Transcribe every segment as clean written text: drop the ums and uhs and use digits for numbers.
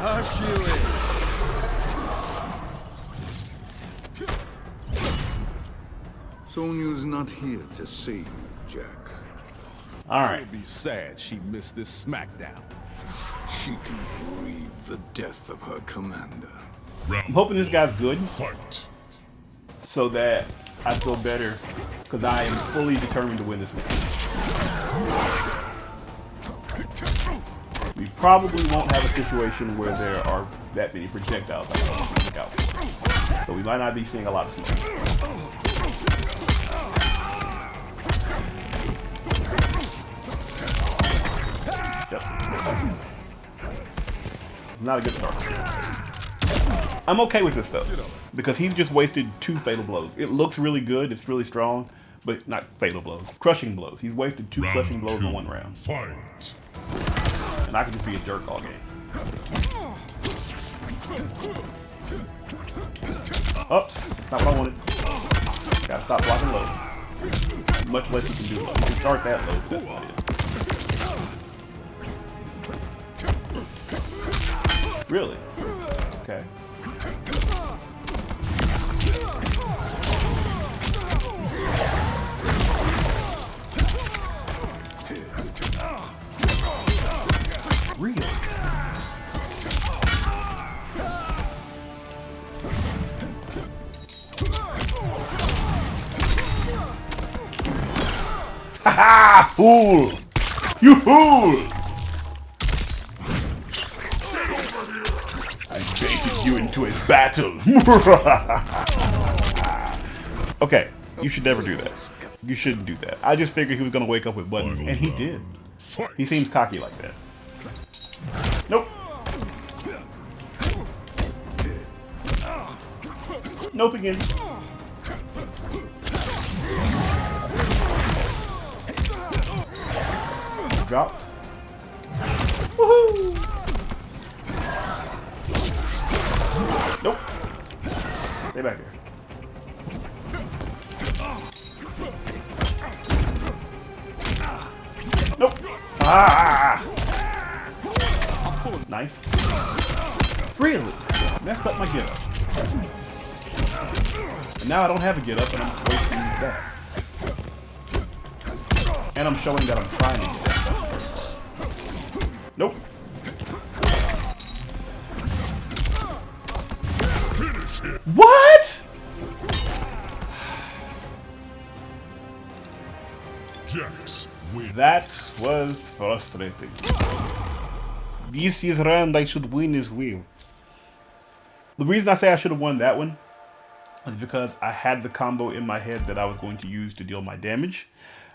Hush you in. Sonya's not here to save you, Jax. Alright. She'll be sad she missed this smackdown. She can grieve the death of her commander. I'm hoping this guy's good. Fight. So that I feel better. Because I am fully determined to win this match. We probably won't have a situation where there are that many projectiles I have to look out for. So we might not be seeing a lot of smoke. Yep. Not a good start. I'm okay with this though, because he's just wasted 2 fatal blows. It looks really good, it's really strong, but not fatal blows, crushing blows. He's wasted 2 crushing blows in 1 round. Fight. And I can just be a jerk all game. Oops, that's not what I wanted. Gotta stop blocking low. Much less you can do low. You can start that low, but that's about it. Really? Okay. Really? Ha! Fool! You fool! I baited you into a battle. Okay, you should never do that. You shouldn't do that. I just figured he was gonna wake up with buttons, and he did. He seems cocky like that. Nope. Nope again. Dropped. Woohoo! Nope. Stay back here. Nope. Ah! Nice. Really? Messed up my get up. And now I don't have a get up and I'm wasting that. And I'm showing that I'm trying to get up. Nope. Finish it. What? Jax win. That was frustrating. This is round I should win as well. The reason I say I should have won that one is because I had the combo in my head that I was going to use to deal my damage.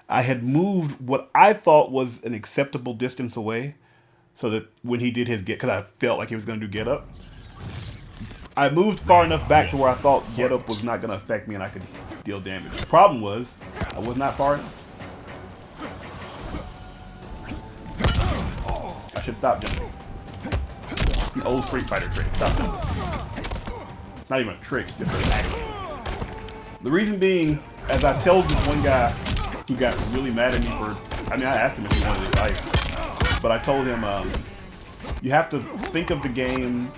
I had moved what I thought was an acceptable distance away so that when he did his get, because I felt like he was going to do get up, I moved far enough back to where I thought get up was not going to affect me and I could deal damage. The problem was I was not far enough. I should stop jumping. It's an old Street Fighter trick. Stop jumping. It's not even a trick, it's just an action. The reason being, as I told this one guy who got really mad at me for, I mean, I asked him if he wanted advice, but I told him, you have to think of the game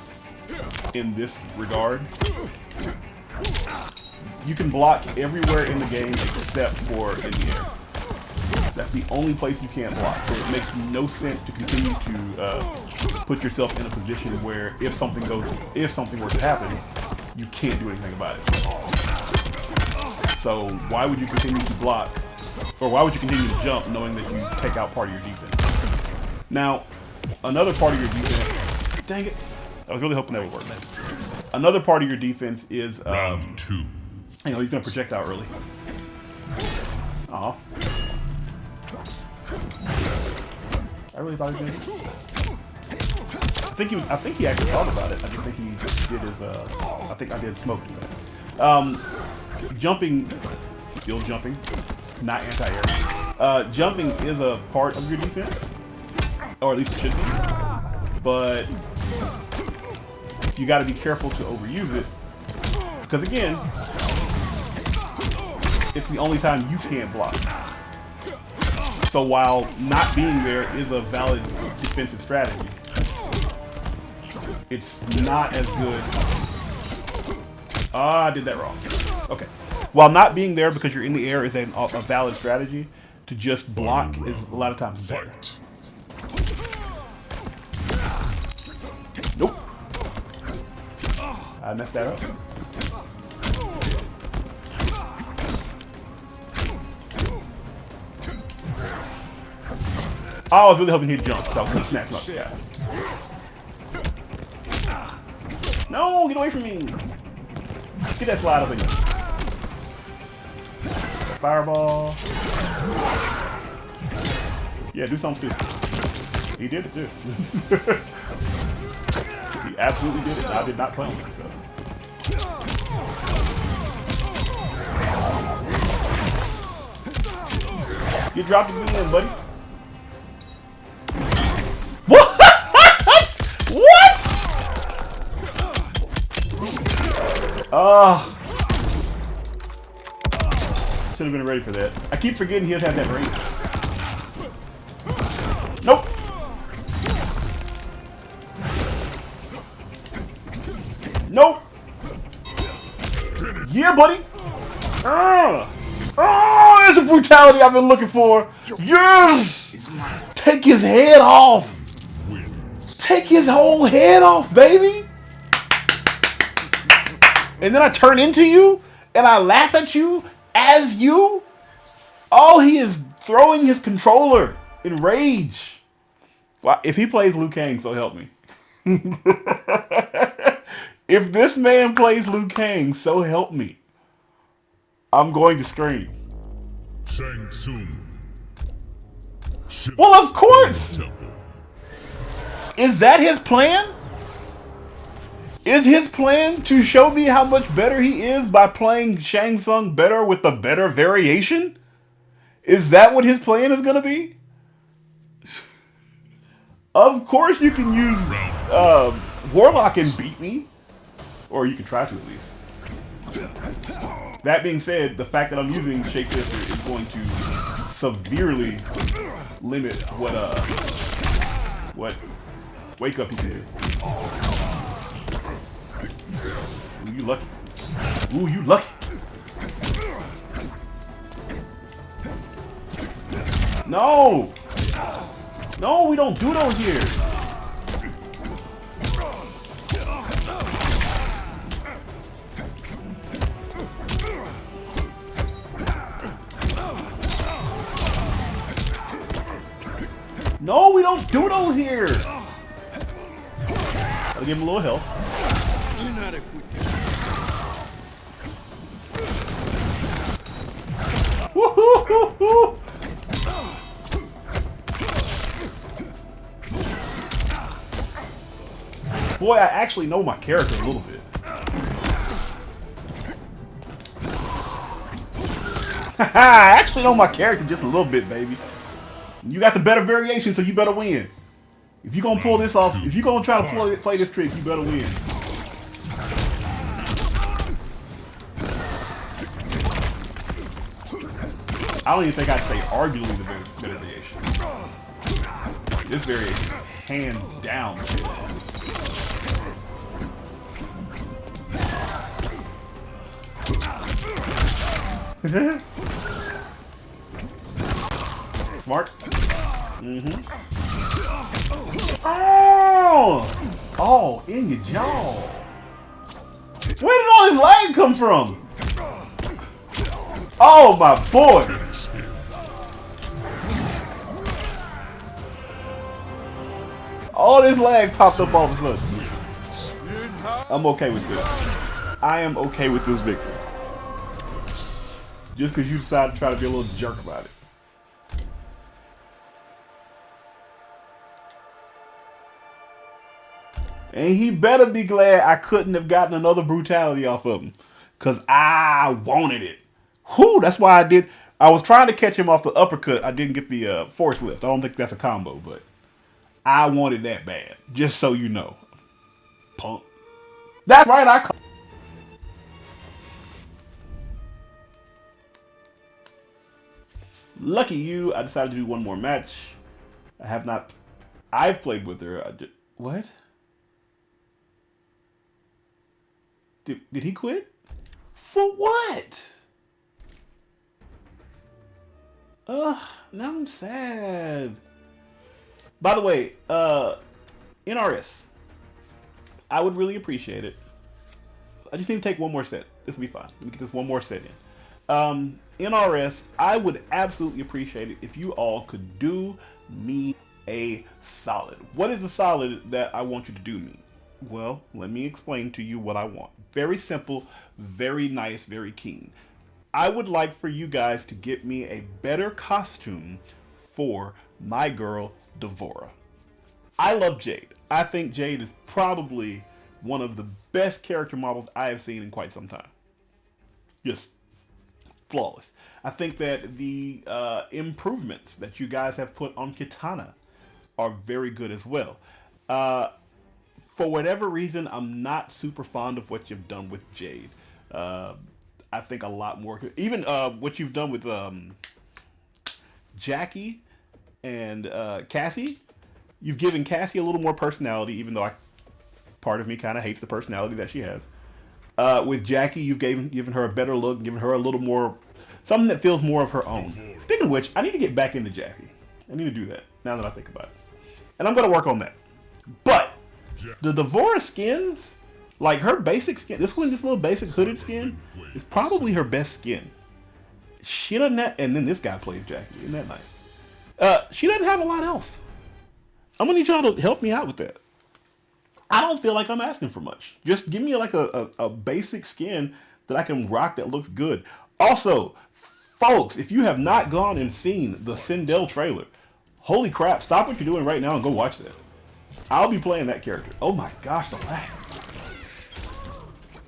in this regard. You can block everywhere in the game except for in the air. That's the only place you can't block. So it makes no sense to continue to put yourself in a position where if something were to happen, you can't do anything about it. So why would you continue to block, or why would you continue to jump knowing that you take out part of your defense? Now, another part of your defense, dang it, I was really hoping that would work. Another part of your defense is, Round 2. you know, he's gonna project out early. Aw. I really thought he did. I think he actually thought about it. I just think he did his, I think I did smoke to that. Jumping, still jumping, not anti-air. Jumping is a part of your defense, or at least it should be, but you gotta be careful to overuse it, because again, it's the only time you can't block. So while not being there is a valid defensive strategy, It's not as good. Ah, I did that wrong. Okay. While not being there because you're in the air is a valid strategy, to just block is a lot of times better. Fight. Nope. I messed that up. I was really hoping he'd jump, so I was gonna snatch him up. Yeah. No, get away from me! Get that slide up in there. Fireball. Yeah, do something stupid. He did it too. He absolutely did it. I did not plan on it, so. You dropped it again, buddy. What? What? Should have been ready for that. I keep forgetting he doesn't have that range. Nope. Nope. Yeah, buddy. Oh, there's a brutality I've been looking for. Yes. Take his head off. Take his whole head off, baby. And then I turn into you and I laugh at you as you. Oh, he is throwing his controller in rage. Wow, if he plays Liu Kang, so help me. If this man plays Liu Kang, so help me. I'm going to scream. Shang Tsung. Well, of course. Is that his plan? Is his plan to show me how much better he is by playing Shang Tsung better with a better variation? Is that what his plan is going to be? Of course you can use Warlock and beat me. Or you can try to at least. That being said, the fact that I'm using Shapeshifter is going to severely limit what Wake Up he can do. Ooh, you lucky. Ooh, you lucky. No! No, we don't do those here. No, we don't do those here. I'll give him a little help. Woo-hoo-hoo-hoo. Boy, I actually know my character a little bit. I actually know my character just a little bit, baby. You got the better variation, so you better win. If you're gonna pull this off, if you're gonna try to play this trick, you better win. I don't even think I'd say arguably the better variation. This variation, hands down. Smart. Mm-hmm. Oh! Oh, in your jaw. Where did all this lag come from? Oh, my boy. All this lag popped up all of a sudden. I'm okay with this. I am okay with this victory. Just because you decided to try to be a little jerk about it. And he better be glad I couldn't have gotten another brutality off of him. Because I wanted it. Whew, that's why I did. I was trying to catch him off the uppercut. I didn't get the force lift. I don't think that's a combo, but I wanted that bad. Just so you know. Punk. That's right, I call. Lucky you, I decided to do one more match. I have not. I've played with her. What? Did he quit? For what? Ugh, now I'm sad. By the way, NRS, I would really appreciate it. I just need to take one more set. This will be fine. Let me get this one more set in. NRS, I would absolutely appreciate it if you all could do me a solid. What is a solid that I want you to do me? Well, let me explain to you what I want. Very simple, very nice, very keen. I would like for you guys to get me a better costume for my girl, Devora. I love Jade. I think Jade is probably one of the best character models I have seen in quite some time. Just flawless. I think that the improvements that you guys have put on Kitana are very good as well. For whatever reason, I'm not super fond of what you've done with Jade. I think a lot more, even what you've done with Jackie and Cassie. You've given Cassie a little more personality, even though part of me kind of hates the personality that she has. With Jackie, you've given her a better look, given her a little more, something that feels more of her own. Speaking of which, I need to get back into Jackie. I need to do that, now that I think about it. And I'm going to work on that. But the Devora skins, like her basic skin, this little basic hooded skin is probably her best skin. She doesn't have, and then this guy plays Jackie. Isn't that nice? She doesn't have a lot else. I'm going to need y'all to help me out with that. I don't feel like I'm asking for much. Just give me like a basic skin that I can rock that looks good. Also, folks, if you have not gone and seen the Sindel trailer, holy crap, stop what you're doing right now and go watch that. I'll be playing that character. Oh my gosh, the lag.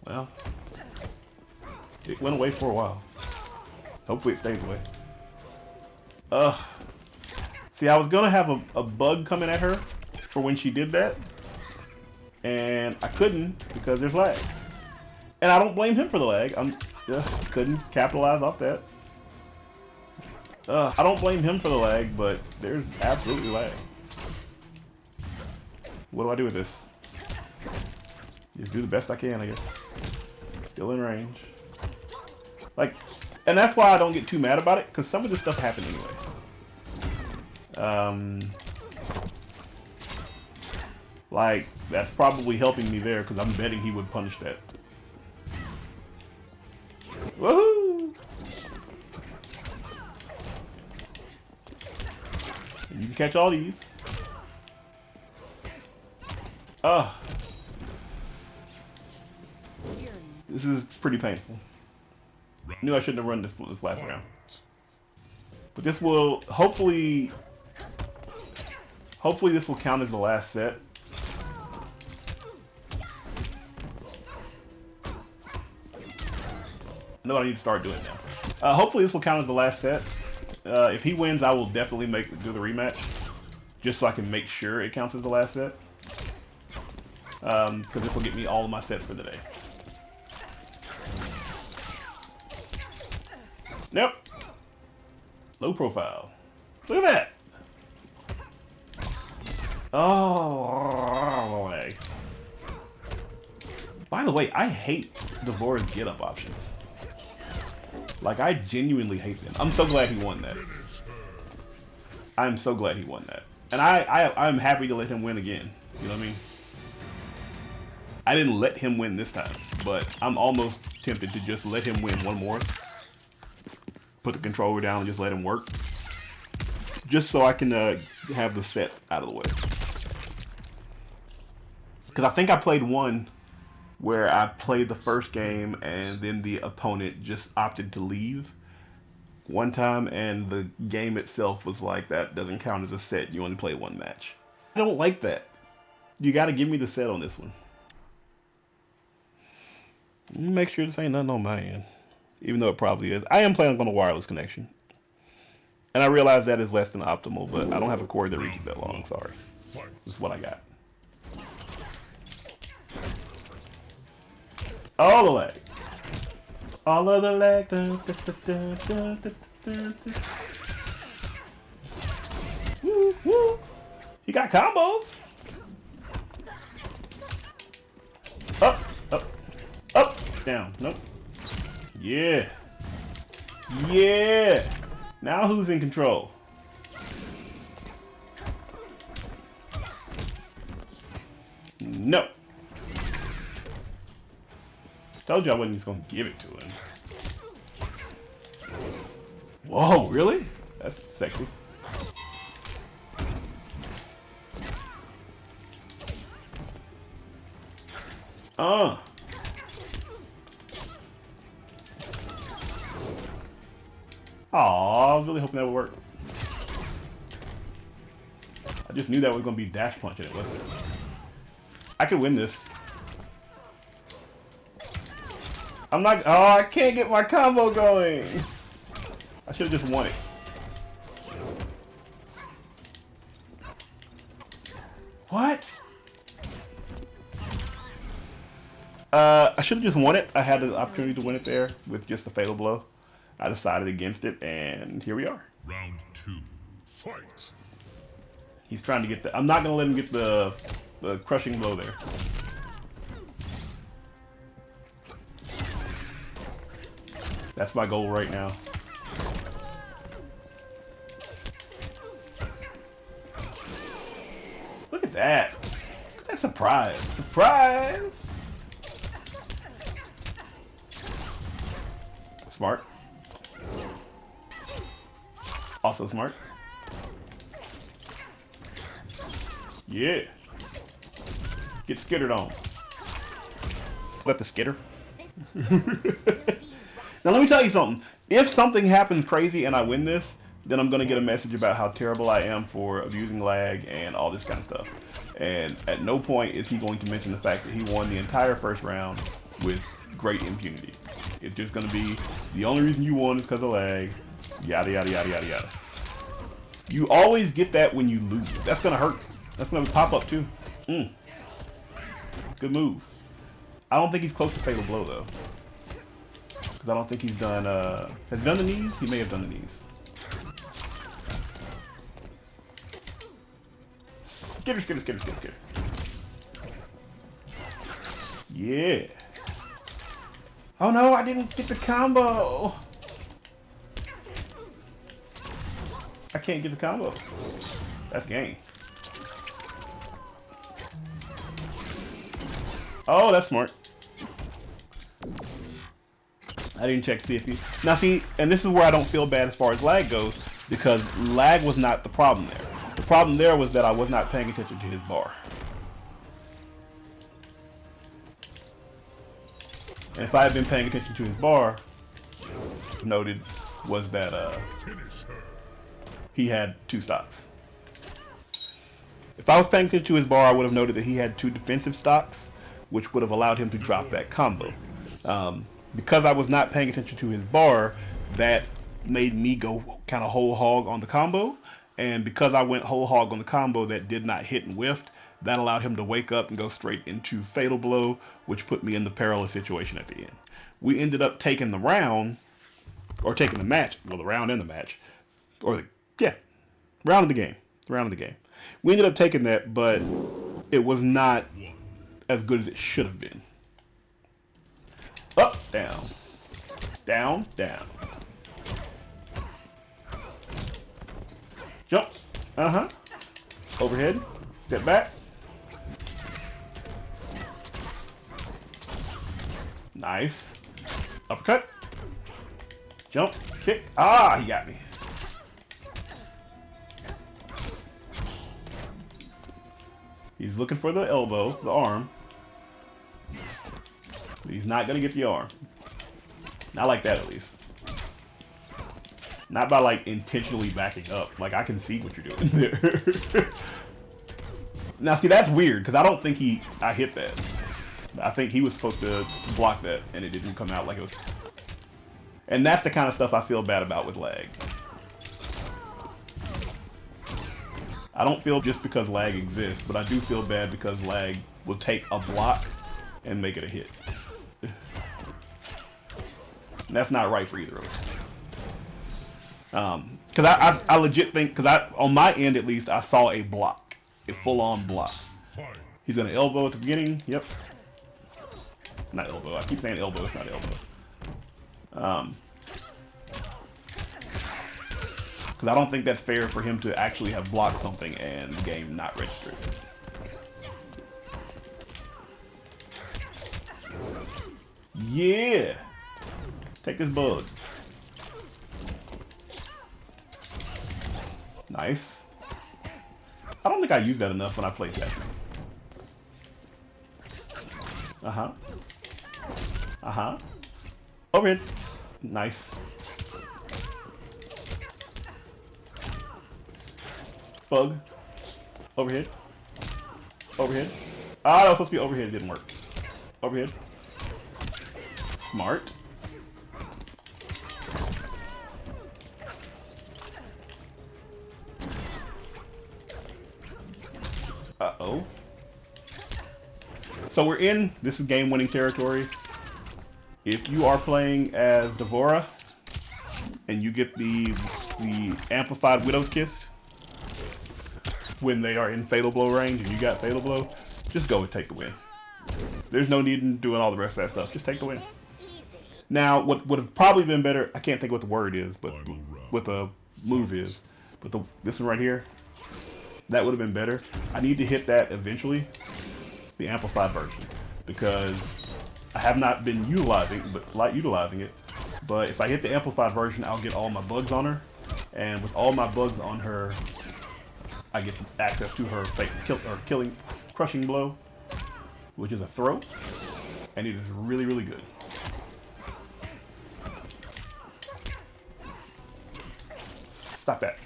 Well, it went away for a while. Hopefully it stays away. See, I was gonna have a bug coming at her for when she did that, and I couldn't because there's lag. And I don't blame him for the lag. Couldn't capitalize off that. I don't blame him for the lag, but there's absolutely lag. What do I do with this? Just do the best I can, I guess. Still in range. Like, and that's why I don't get too mad about it, because some of this stuff happened anyway. Like, that's probably helping me there, because I'm betting he would punish that. Woohoo! And you can catch all these. This is pretty painful. I knew I shouldn't have run this last round. But this will, hopefully this will count as the last set. I know what I need to start doing now. Hopefully this will count as the last set. If he wins, I will definitely do the rematch. Just so I can make sure it counts as the last set. Because this will get me all of my sets for the day. Nope. Low profile. Look at that. Oh, lag. By the way, I hate Devora's get-up options. Like, I genuinely hate them. I'm so glad he won that. I'm so glad he won that. And I'm happy to let him win again. You know what I mean? I didn't let him win this time, but I'm almost tempted to just let him win one more. Put the controller down and just let him work. Just so I can have the set out of the way. Because I think I played one where I played the first game and then the opponent just opted to leave one time, and the game itself was like, that doesn't count as a set, you only play one match. I don't like that. You got to give me the set on this one. Make sure this ain't nothing on my end, even though it probably is. I am playing on a wireless connection, and I realize that is less than optimal, but I don't have a cord that reaches that long. Sorry. This is what I got. All the lag. All of the lag. Woo, woo. He got combos. Up, up, up. down. Nope. Yeah. Yeah. Now who's in control? No. Told you I wasn't just gonna give it to him. Whoa, really? That's sexy. Aw, I was really hoping that would work. I just knew that was gonna be dash punch and it wasn't. I could win this. I'm not. Oh, I can't get my combo going. I should have just won it. What? I should have just won it. I had the opportunity to win it there with just a fatal blow. I decided against it, and here we are. Round 2. Fight. He's trying to get the. I'm not gonna let him get the crushing blow there. That's my goal right now. Look at that. That's a surprise. Surprise! Smart. Also smart. Yeah. Get skittered on. Let the skitter. Now let me tell you something. If something happens crazy and I win this, then I'm going to get a message about how terrible I am for abusing lag and all this kind of stuff. And at no point is he going to mention the fact that he won the entire first round with great impunity. It's just going to be the only reason you won is because of lag. Yada, yada, yada, yada, yada. You always get that when you lose. That's going to hurt. That's going to pop up too. Good move. I don't think he's close to fatal blow though. Because I don't think he's done, has he done the knees? He may have done the knees. Skitter, skitter, skitter, skitter, skitter. Yeah. Oh no, I didn't get the combo. I can't get the combo. That's game. Oh, that's smart. I didn't check to see if he... Now see, and this is where I don't feel bad as far as lag goes, because lag was not the problem there. The problem there was that I was not paying attention to his bar. And if I had been paying attention to his bar, noted was that he had 2 stocks. If I was paying attention to his bar, I would have noted that he had 2 defensive stocks, which would have allowed him to drop that combo. Because I was not paying attention to his bar, that made me go kind of whole hog on the combo. And because I went whole hog on the combo that did not hit and whiffed, that allowed him to wake up and go straight into fatal blow, which put me in the perilous situation at the end. We ended up taking the round, or taking the match, well, the round and the match, or round of the game, We ended up taking that, but it was not as good as it should have been. Up, down, down, down. Jump, overhead, step back. Nice. Uppercut. Jump, kick. Ah, he got me. He's looking for the elbow, the arm. But he's not going to get the arm. Not like that, at least. Not by, like, intentionally backing up. Like, I can see what you're doing there. Now, see, that's weird, because I don't think I hit that. I think he was supposed to block that, and it didn't come out like it was. And that's the kind of stuff I feel bad about with lag. I don't feel just because lag exists, but I do feel bad because lag will take a block and make it a hit. And that's not right for either of us. Because I legit think, because on my end at least, I saw a block. A full-on block. He's going to elbow at the beginning. Yep. Not elbow. I keep saying elbow. It's not elbow. Because I don't think that's fair for him to actually have blocked something and the game not register it. Yeah! Take this bug. Nice. I don't think I used that enough when I played that. Uh-huh. Uh-huh. Overhead. Nice. Bug. Overhead. Overhead. Ah, that was supposed to be overhead. It didn't work. Overhead. Smart. Uh-oh. So we're in, this is game-winning territory. If you are playing as Devora and you get the amplified Widow's Kiss when they are in Fatal Blow range and you got Fatal Blow, just go and take the win. There's no need in doing all the rest of that stuff. Just take the win. Now, what would have probably been better, I can't think what the word is, but what the move is, but this one right here, that would have been better. I need to hit that eventually, the amplified version, because I have not been utilizing it. But if I hit the amplified version, I'll get all my bugs on her, and with all my bugs on her, I get access to her killing crushing blow, which is a throw, and it is really, really good. Stop that.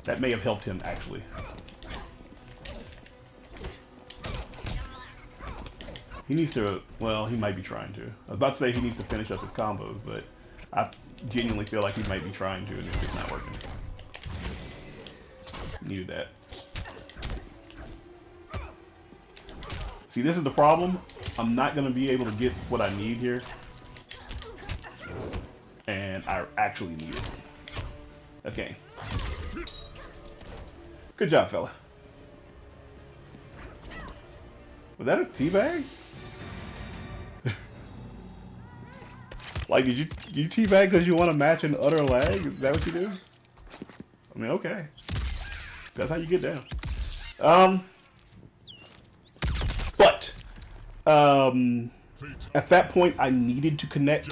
That may have helped him, actually. He needs to, well, he might be trying to. I was about to say he needs to finish up his combos, but I genuinely feel like he might be trying to, and it's just not working. Needed that. See, this is the problem. I'm not going to be able to get what I need here. And I actually need it. That's game. Good job, fella. Was that a teabag? Like, did you teabag because you want to match an utter lag? Is that what you do? I mean, okay. That's how you get down. But at that point, I needed to connect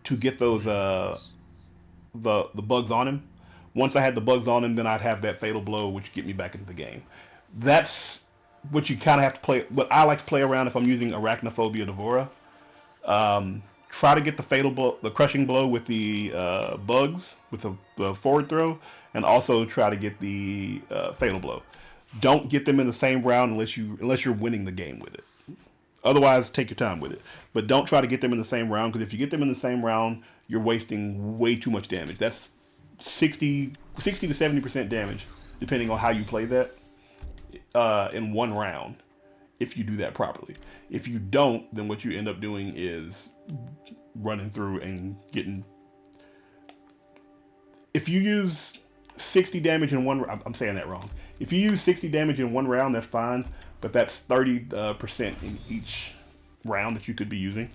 to get those the bugs on him. Once I had the bugs on him, then I'd have that fatal blow, which would get me back into the game. That's what you kind of have to play. What I like to play around if I'm using Arachnophobia Devora. Try to get the fatal blow, the crushing blow with the bugs, with the forward throw, and also try to get the fatal blow. Don't get them in the same round unless you're winning the game with it. Otherwise, take your time with it. But don't try to get them in the same round, because if you get them in the same round, you're wasting way too much damage. That's 60 to 70% damage, depending on how you play that, in one round, if you do that properly. If you don't, then what you end up doing is running through and getting... If you use 60 damage in one... I'm saying that wrong. If you use 60 damage in one round, that's fine, but that's 30% in each round that you could be using.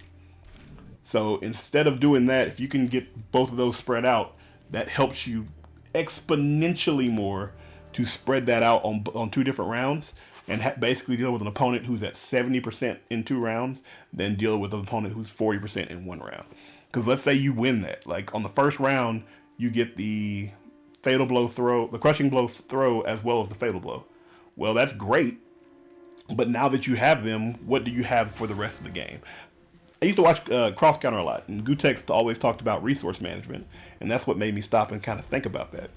So instead of doing that, if you can get both of those spread out, that helps you exponentially more to spread that out on two different rounds and basically deal with an opponent who's at 70% in 2 rounds, then deal with an opponent who's 40% in 1 round. Because let's say you win that. Like on the first round, you get the fatal blow throw, the crushing blow throw, as well as the fatal blow. Well, that's great. But now that you have them, what do you have for the rest of the game? I used to watch Cross Counter a lot, and Gutex always talked about resource management, and that's what made me stop and kind of think about that.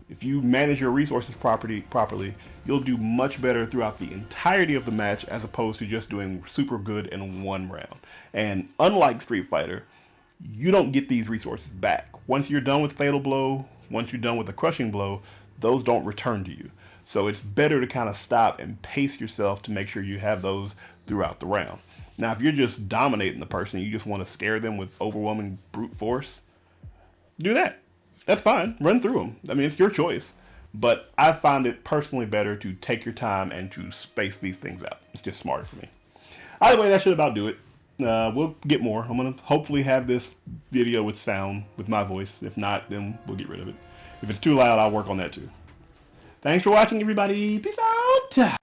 If you manage your resources properly, you'll do much better throughout the entirety of the match as opposed to just doing super good in 1 round. And unlike Street Fighter, you don't get these resources back. Once you're done with Fatal Blow, once you're done with the Crushing Blow, those don't return to you. So it's better to kind of stop and pace yourself to make sure you have those throughout the round. Now, if you're just dominating the person, you just want to scare them with overwhelming brute force, do that. That's fine. Run through them. I mean, it's your choice. But I find it personally better to take your time and to space these things out. It's just smarter for me. Either way, that should about do it. We'll get more. I'm going to hopefully have this video with sound, with my voice. If not, then we'll get rid of it. If it's too loud, I'll work on that too. Thanks for watching, everybody. Peace out.